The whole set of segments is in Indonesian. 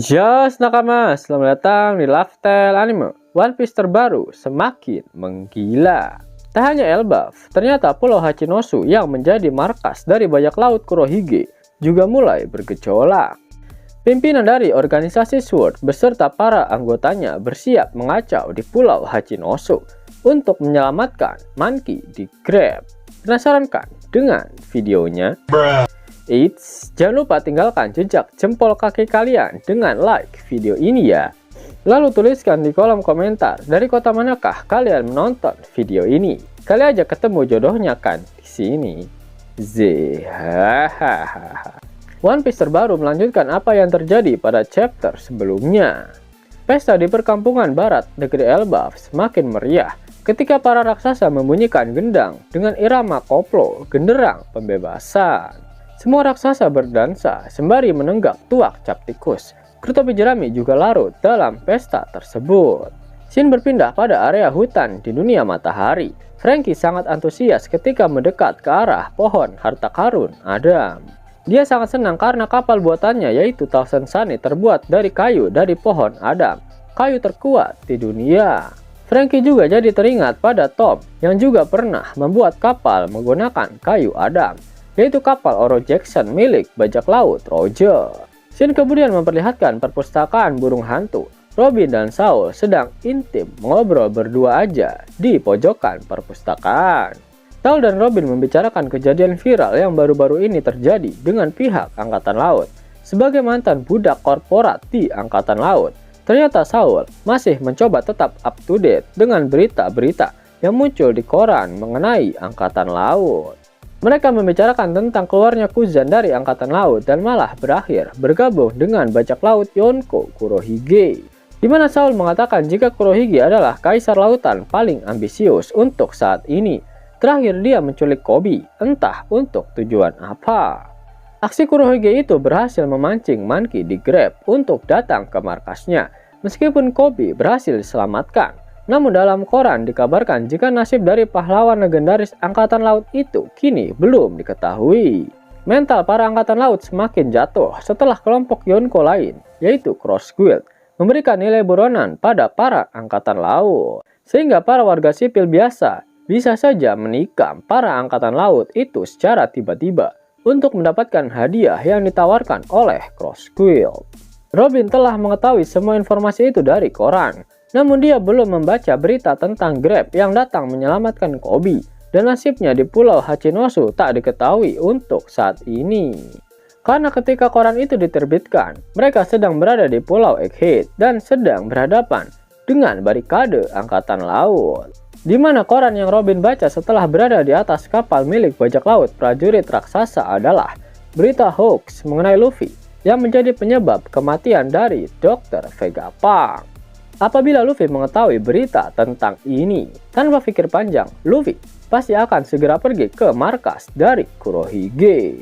Yos nakama, selamat datang di Lifestyle Anime. One Piece terbaru semakin menggila. Tak hanya Elbaf, ternyata Pulau Hachinosu yang menjadi markas dari bajak laut Kurohige juga mulai bergejolak. Pimpinan dari organisasi SWORD beserta para anggotanya bersiap mengacau di Pulau Hachinosu untuk menyelamatkan Monkey D. Crab. Penasaran kan dengan videonya? Eits, jangan lupa tinggalkan jejak jempol kaki kalian dengan like video ini ya. Lalu tuliskan di kolom komentar dari kota manakah kalian menonton video ini. Kali aja ketemu jodohnya kan di sini. Hahaha. One Piece terbaru melanjutkan apa yang terjadi pada chapter sebelumnya. Pesta di perkampungan barat negeri Elbaf semakin meriah ketika para raksasa membunyikan gendang dengan irama koplo genderang pembebasan. Semua raksasa berdansa sembari menenggak tuak cap tikus. Kru topi jerami juga larut dalam pesta tersebut. Scene berpindah pada area hutan di dunia matahari. Franky sangat antusias ketika mendekat ke arah pohon harta karun Adam. Dia sangat senang karena kapal buatannya yaitu Thousand Sunny terbuat dari kayu dari pohon Adam, kayu terkuat di dunia. Franky juga jadi teringat pada Tom yang juga pernah membuat kapal menggunakan kayu Adam, yaitu kapal Oro Jackson milik bajak laut Roger. Scene kemudian memperlihatkan perpustakaan burung hantu. Robin dan Saul sedang intim mengobrol berdua aja di pojokan perpustakaan. Saul dan Robin membicarakan kejadian viral yang baru-baru ini terjadi dengan pihak Angkatan Laut. Sebagai mantan budak korporat di Angkatan Laut, ternyata Saul masih mencoba tetap up to date dengan berita-berita yang muncul di koran mengenai Angkatan Laut. Mereka membicarakan tentang keluarnya Kuzan dari Angkatan Laut dan malah berakhir bergabung dengan bajak laut Yonko Kurohige, di mana Saul mengatakan jika Kurohige adalah kaisar lautan paling ambisius untuk saat ini. Terakhir dia menculik Koby, entah untuk tujuan apa. Aksi Kurohige itu berhasil memancing Monkey D. Crab untuk datang ke markasnya, meskipun Koby berhasil diselamatkan. Namun dalam koran dikabarkan jika nasib dari pahlawan legendaris Angkatan Laut itu kini belum diketahui. Mental para Angkatan Laut semakin jatuh setelah kelompok Yonko lain, yaitu Cross Guild, memberikan nilai buronan pada para Angkatan Laut. Sehingga para warga sipil biasa bisa saja menikam para Angkatan Laut itu secara tiba-tiba untuk mendapatkan hadiah yang ditawarkan oleh Cross Guild. Robin telah mengetahui semua informasi itu dari koran. Namun dia belum membaca berita tentang Grab yang datang menyelamatkan Koby, dan nasibnya di Pulau Hachinosu tak diketahui untuk saat ini. Karena ketika koran itu diterbitkan, mereka sedang berada di Pulau Egghead dan sedang berhadapan dengan barikade Angkatan Laut. Di mana koran yang Robin baca setelah berada di atas kapal milik bajak laut prajurit raksasa adalah berita hoax mengenai Luffy yang menjadi penyebab kematian dari Dr. Vegapunk. Apabila Luffy mengetahui berita tentang ini, tanpa pikir panjang, Luffy pasti akan segera pergi ke markas dari Kurohige.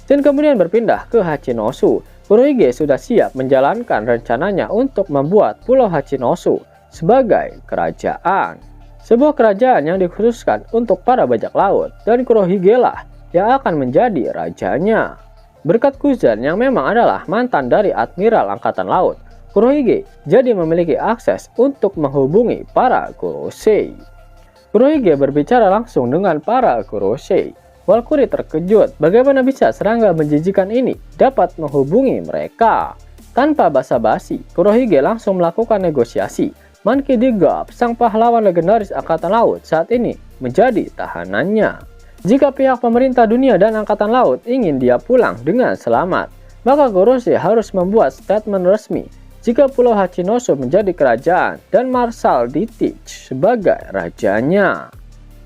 Dan kemudian berpindah ke Hachinosu. Kurohige sudah siap menjalankan rencananya untuk membuat Pulau Hachinosu sebagai kerajaan. Sebuah kerajaan yang dikhususkan untuk para bajak laut, dan Kurohige lah yang akan menjadi rajanya. Berkat Kuzan yang memang adalah mantan dari Admiral Angkatan Laut, Kurohige jadi memiliki akses untuk menghubungi para Kurosei. Kurohige berbicara langsung dengan para Kurosei. Walkuri terkejut bagaimana bisa serangga menjijikan ini dapat menghubungi mereka. Tanpa basa-basi, Kurohige langsung melakukan negosiasi. Monkey D. Crab, sang pahlawan legendaris Angkatan Laut, saat ini menjadi tahanannya. Jika pihak pemerintah dunia dan Angkatan Laut ingin dia pulang dengan selamat, maka Kurosei harus membuat statement resmi jika Pulau Hachinosu menjadi kerajaan dan Marshal Ditich sebagai rajanya.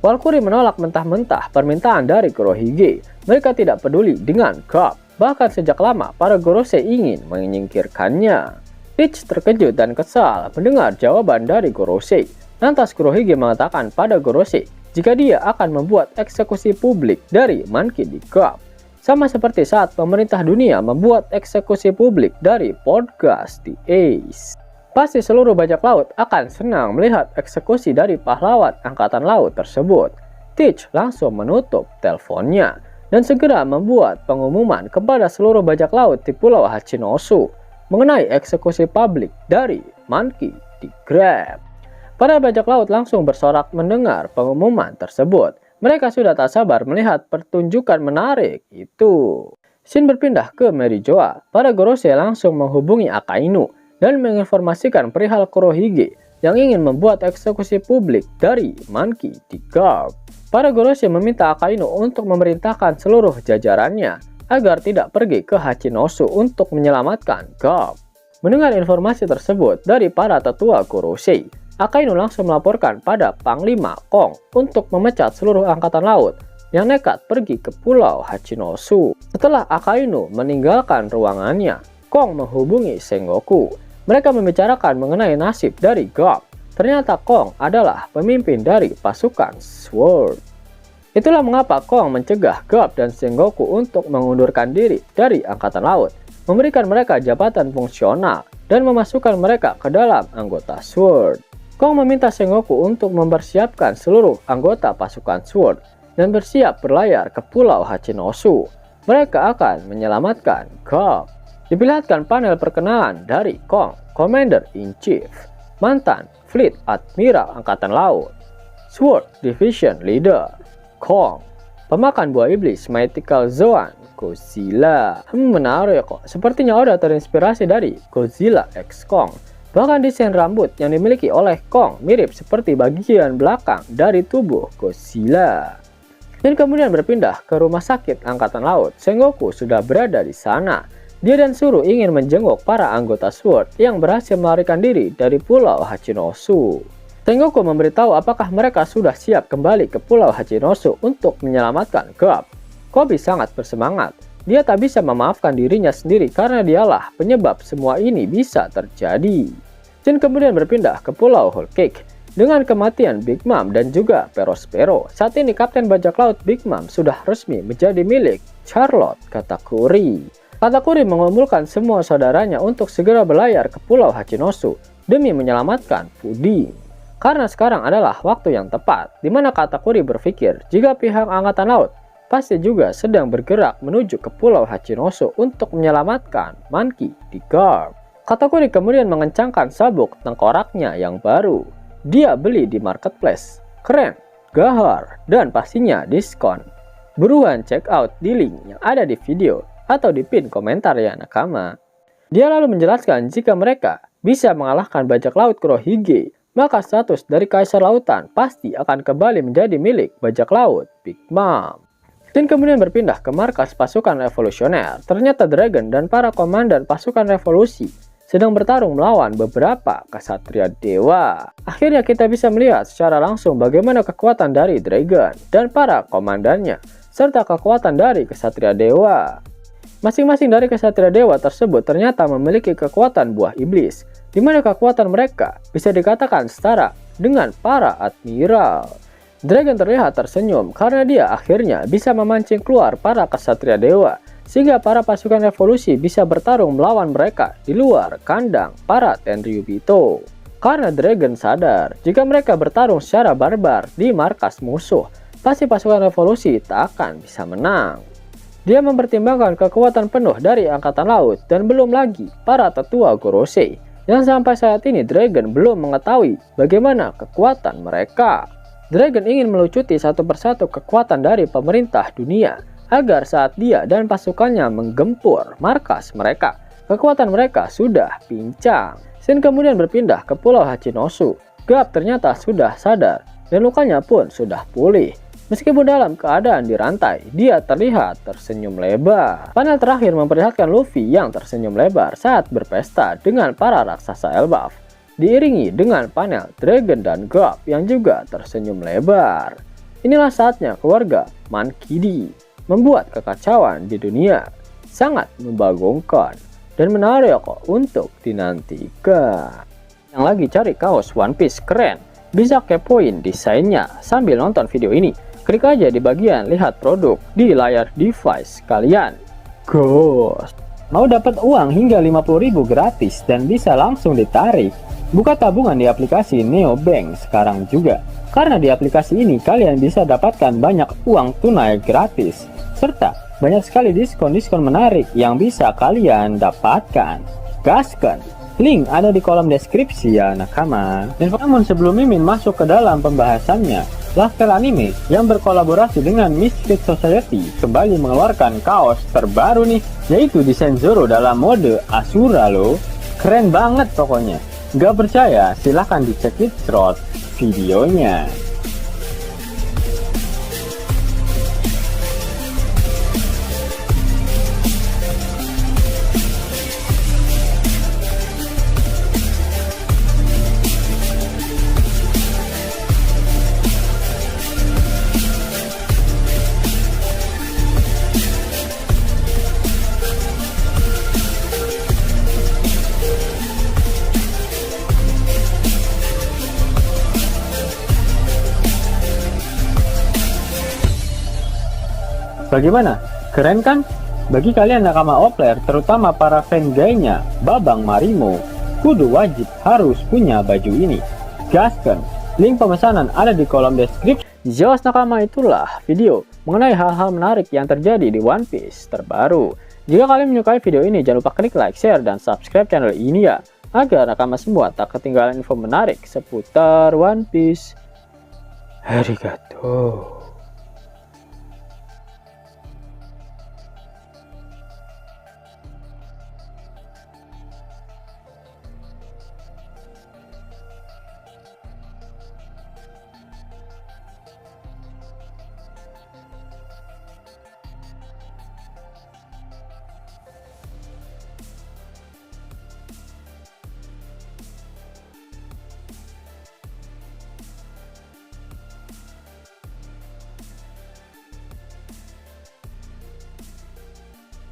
Walkuri menolak mentah-mentah permintaan dari Kurohige. Mereka tidak peduli dengan Crab. Bahkan sejak lama para Kurosei ingin menyingkirkannya. Ditch terkejut dan kesal mendengar jawaban dari Kurosei. Lantas Kurohige mengatakan pada Kurosei jika dia akan membuat eksekusi publik dari Monkey D. Crab. Sama seperti saat pemerintah dunia membuat eksekusi publik dari podcast The Ace. Pasti seluruh bajak laut akan senang melihat eksekusi dari pahlawan Angkatan Laut tersebut. Ditch langsung menutup teleponnya dan segera membuat pengumuman kepada seluruh bajak laut di Pulau Hachinosu. mengenai eksekusi publik dari Monkey D. Crab. Para bajak laut langsung bersorak mendengar pengumuman tersebut. Mereka sudah tak sabar melihat pertunjukan menarik itu. Shin berpindah ke Merijoa. Para Gorosei langsung menghubungi Akainu dan menginformasikan perihal Kurohige yang ingin membuat eksekusi publik dari Monkey D. Crab. Para Gorosei meminta Akainu untuk memerintahkan seluruh jajarannya agar tidak pergi ke Hachinosu untuk menyelamatkan Garp. Mendengar informasi tersebut dari para tetua Gorosei, Akainu langsung melaporkan pada Panglima Kong untuk memecat seluruh angkatan laut yang nekat pergi ke pulau Hachinosu. Setelah Akainu meninggalkan ruangannya, Kong menghubungi Sengoku. Mereka membicarakan mengenai nasib dari Garp. Ternyata Kong adalah pemimpin dari pasukan Sword. Itulah mengapa Kong mencegah Garp dan Sengoku untuk mengundurkan diri dari angkatan laut, memberikan mereka jabatan fungsional, dan memasukkan mereka ke dalam anggota Sword. Kong meminta Sengoku untuk mempersiapkan seluruh anggota pasukan Sword dan bersiap berlayar ke pulau Hachinosu. Mereka akan menyelamatkan Garp. Diperlihatkan panel perkenalan dari Kong, Commander-in-Chief, mantan Fleet Admiral Angkatan Laut, Sword Division Leader, Kong, pemakan buah iblis Mythical Zoan, Godzilla. Menarik kok, sepertinya Oda terinspirasi dari Godzilla X Kong. Bahkan desain rambut yang dimiliki oleh Kong mirip seperti bagian belakang dari tubuh Godzilla. Dan kemudian berpindah ke rumah sakit Angkatan Laut. Sengoku sudah berada di sana. Dia dan Suru ingin menjenguk para anggota Sword yang berhasil melarikan diri dari pulau Hachinosu. Sengoku memberitahu apakah mereka sudah siap kembali ke pulau Hachinosu untuk menyelamatkan Garp. Koby sangat bersemangat. Dia tak bisa memaafkan dirinya sendiri karena dialah penyebab semua ini bisa terjadi. Shin kemudian berpindah ke pulau Whole Cake. Dengan kematian Big Mom dan juga Perospero, saat ini Kapten Bajak Laut Big Mom sudah resmi menjadi milik Charlotte Katakuri. Katakuri mengumpulkan semua saudaranya untuk segera berlayar ke pulau Hachinosu demi menyelamatkan Pudding. Karena sekarang adalah waktu yang tepat, di mana Katakuri berpikir jika pihak Angkatan Laut pasti juga sedang bergerak menuju ke pulau Hachinosu untuk menyelamatkan Monkey D. Garp. Katakuri kemudian mengencangkan sabuk tengkoraknya yang baru. Dia beli di marketplace. Keren, gahar, dan pastinya diskon. Buruan check out di link yang ada di video atau di pin komentar ya nakama. Dia lalu menjelaskan jika mereka bisa mengalahkan bajak laut Kurohige, maka status dari Kaisar Lautan pasti akan kembali menjadi milik bajak laut Big Mom. Dan kemudian berpindah ke markas pasukan revolusioner. Ternyata Dragon dan para komandan pasukan revolusi sedang bertarung melawan beberapa kesatria dewa. Akhirnya kita bisa melihat secara langsung bagaimana kekuatan dari Dragon dan para komandannya, serta kekuatan dari kesatria dewa. Masing-masing dari kesatria dewa tersebut ternyata memiliki kekuatan buah iblis, di mana kekuatan mereka bisa dikatakan setara dengan para admiral. Dragon terlihat tersenyum karena dia akhirnya bisa memancing keluar para kesatria dewa, sehingga para pasukan revolusi bisa bertarung melawan mereka di luar kandang para Tenryubito. Karena Dragon sadar, jika mereka bertarung secara barbar di markas musuh, pasti pasukan revolusi tak akan bisa menang. Dia mempertimbangkan kekuatan penuh dari Angkatan Laut dan belum lagi para tetua Gorosei, yang sampai saat ini Dragon belum mengetahui bagaimana kekuatan mereka. Dragon ingin melucuti satu persatu kekuatan dari pemerintah dunia, agar saat dia dan pasukannya menggempur markas mereka, kekuatan mereka sudah pincang. Shin kemudian berpindah ke pulau Hachinosu. Garp ternyata sudah sadar dan lukanya pun sudah pulih. Meskipun dalam keadaan dirantai, dia terlihat tersenyum lebar. Panel terakhir memperlihatkan Luffy yang tersenyum lebar saat berpesta dengan para raksasa Elbaf, diiringi dengan panel Dragon dan Garp yang juga tersenyum lebar. Inilah saatnya keluarga Monkey D. membuat kekacauan di dunia. Sangat membagongkan dan menarik untuk dinantikan. Yang lagi cari kaos One Piece keren, bisa kepoin desainnya sambil nonton video ini. Klik aja di bagian lihat produk di layar device kalian. Ghost. Mau dapat uang hingga 50.000 gratis dan bisa langsung ditarik? Buka tabungan di aplikasi Neobank sekarang juga. Karena di aplikasi ini kalian bisa dapatkan banyak uang tunai gratis, serta banyak sekali diskon-diskon menarik yang bisa kalian dapatkan. Gaskan! Link ada di kolom deskripsi ya nakama. Namun sebelum Mimin masuk ke dalam pembahasannya, Lasker Anime yang berkolaborasi dengan Misfit Society kembali mengeluarkan kaos terbaru nih, yaitu desain Zoro dalam mode Asura loh. Keren banget pokoknya. Gak percaya? Silahkan dicek it short videonya. Bagaimana? Keren kan? Bagi kalian nakama Opler, terutama para fan gaynya Babang Marimo, kudu wajib harus punya baju ini. Gaskan! Link pemesanan ada di kolom deskripsi. Jelas nakama, itulah video mengenai hal-hal menarik yang terjadi di One Piece terbaru. Jika kalian menyukai video ini, jangan lupa klik like, share, dan subscribe channel ini ya, agar nakama semua tak ketinggalan info menarik seputar One Piece. Arigato.